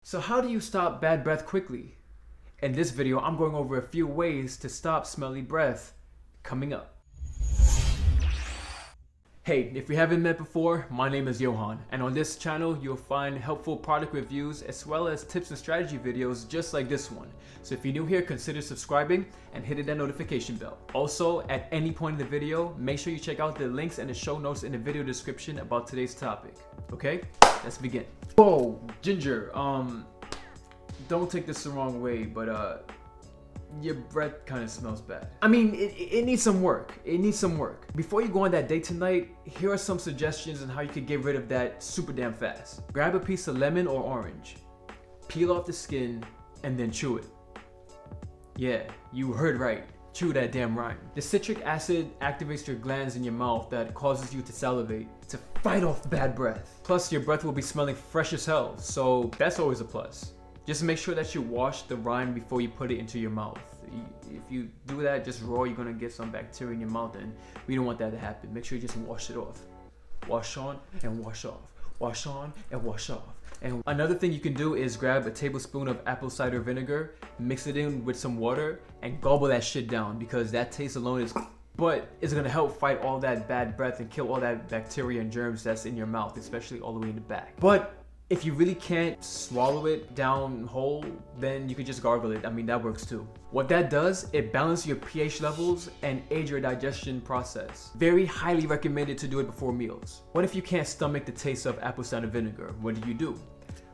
So how do you stop bad breath quickly? In this video, I'm going over a few ways to stop smelly breath coming up. Hey, if we haven't met before, my name is Johann, and on this channel you'll find helpful product reviews as well as tips and strategy videos just like this one. So if you're new here, consider subscribing and hitting that notification bell. Also, at any point in the video, make sure you check out the links and the show notes in the video description about today's topic. Okay, let's begin. Whoa, Ginger, don't take this the wrong way, but your breath kind of smells bad. I mean, it needs some work. It needs some work. Before you go on that date tonight, here are some suggestions on how you could get rid of that super damn fast. Grab a piece of lemon or orange, peel off the skin, and then chew it. Yeah, you heard right. Chew that damn rhyme. The citric acid activates your glands in your mouth that causes you to salivate to fight off bad breath. Plus, your breath will be smelling fresh as hell, so that's always a plus. Just make sure that you wash the rind before you put it into your mouth. If you do that just raw, you're gonna get some bacteria in your mouth, and we don't want that to happen. Make sure you just wash it off. Wash on and wash off. Wash on and wash off. And another thing you can do is grab a tablespoon of apple cider vinegar, mix it in with some water, and gobble that shit down, because that taste alone is but it's gonna help fight all that bad breath and kill all that bacteria and germs that's in your mouth, especially all the way in the back. But if you really can't swallow it down whole, then you could just gargle it. I mean, that works too. What that does, it balances your pH levels and aids your digestion process. Very highly recommended to do it before meals. What if you can't stomach the taste of apple cider vinegar? What do?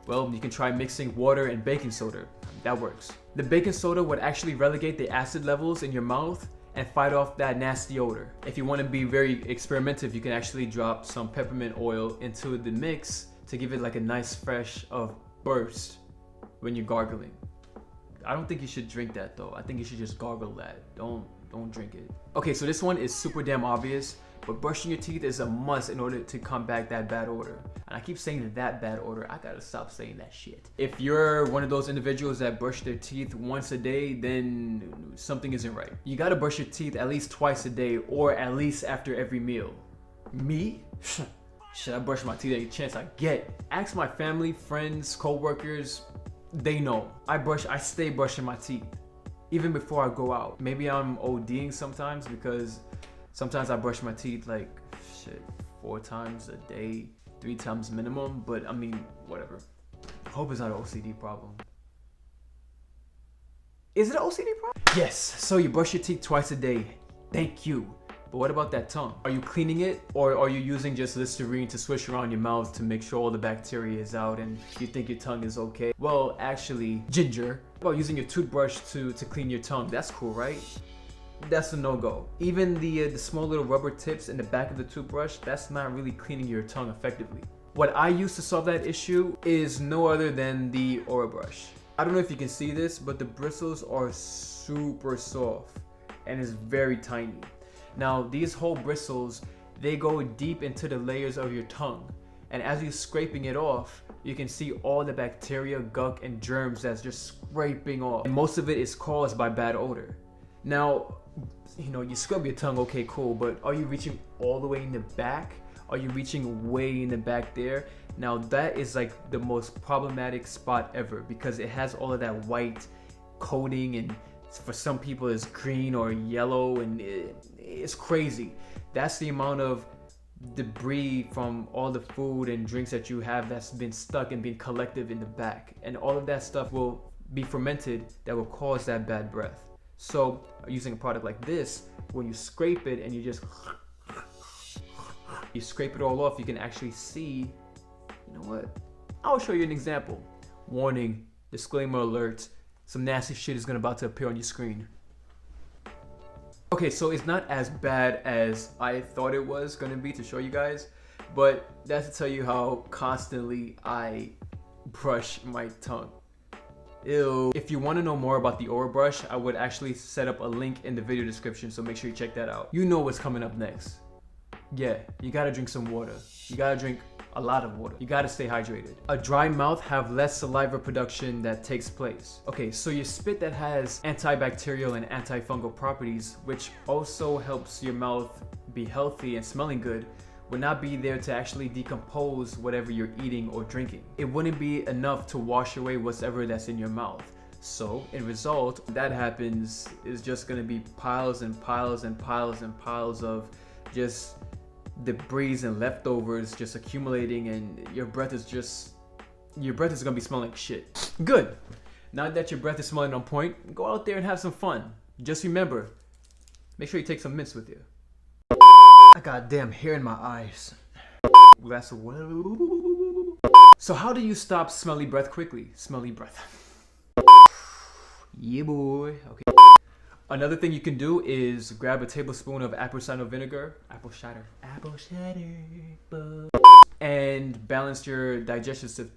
Well, you can try mixing water and baking soda. That works. The baking soda would actually relegate the acid levels in your mouth and fight off that nasty odor. If you want to be very experimentative, you can actually drop some peppermint oil into the mix to give it like a nice fresh burst when you're gargling. I don't think you should drink that though. I think you should just gargle that. Don't drink it. Okay, so this one is super damn obvious, but brushing your teeth is a must in order to combat that bad odor. And I keep saying that bad odor. I gotta stop saying that shit. If you're one of those individuals that brush their teeth once a day, then something isn't right. You gotta brush your teeth at least twice a day, or at least after every meal. Me? Should I brush my teeth every chance I get? Ask my family, friends, co-workers. They know. I stay brushing my teeth even before I go out. Maybe I'm ODing sometimes, because sometimes I brush my teeth like 4 times a day, 3 times minimum, but I mean, whatever. I hope it's not an OCD problem. Is it an OCD problem? Yes, so you brush your teeth twice a day. Thank you. But what about that tongue? Are you cleaning it, or are you using just Listerine to swish around your mouth to make sure all the bacteria is out and you think your tongue is okay? Well, actually, Ginger, about using your toothbrush to clean your tongue. That's cool, right? That's a no-go. Even the small little rubber tips in the back of the toothbrush, that's not really cleaning your tongue effectively. What I use to solve that issue is no other than the Orabrush. I don't know if you can see this, but the bristles are super soft and it's very tiny. Now, these whole bristles, they go deep into the layers of your tongue. And as you're scraping it off, you can see all the bacteria, gunk, and germs that's just scraping off. And most of it is caused by bad odor. Now, you scrub your tongue, okay, cool, but are you reaching all the way in the back? Are you reaching way in the back there? Now, that is like the most problematic spot ever, because it has all of that white coating, and for some people it's green or yellow, and it's crazy. That's the amount of debris from all the food and drinks that you have that's been stuck and been collective in the back, and all of that stuff will be fermented that will cause that bad breath. So using a product like this, when you scrape it and you scrape it all off, you can actually see, you know what, I'll show you an example. Warning, disclaimer alert, some nasty shit is about to appear on your screen. Okay, so it's not as bad as I thought it was gonna be to show you guys, but that's to tell you how constantly I brush my tongue. Ew. If you want to know more about the Orabrush, I would actually set up a link in the video description, so make sure you check that out. You know what's coming up next. Yeah, you gotta drink some water. You gotta drink a lot of water. You gotta stay hydrated. A dry mouth have less saliva production that takes place. Okay, so your spit that has antibacterial and antifungal properties, which also helps your mouth be healthy and smelling good, would not be there to actually decompose whatever you're eating or drinking. It wouldn't be enough to wash away whatever that's in your mouth. So in result, that happens is just gonna be piles and piles and piles and piles of just debris and leftovers just accumulating, and your breath is gonna be smelling like shit. Good. Now that your breath is smelling on point, go out there and have some fun. Just remember, make sure you take some mints with you. I got damn hair in my eyes. Glass of water. So how do you stop smelly breath quickly? Smelly breath. Yeah, boy. Okay. Another thing you can do is grab a tablespoon of apple cider vinegar, and balance your digestive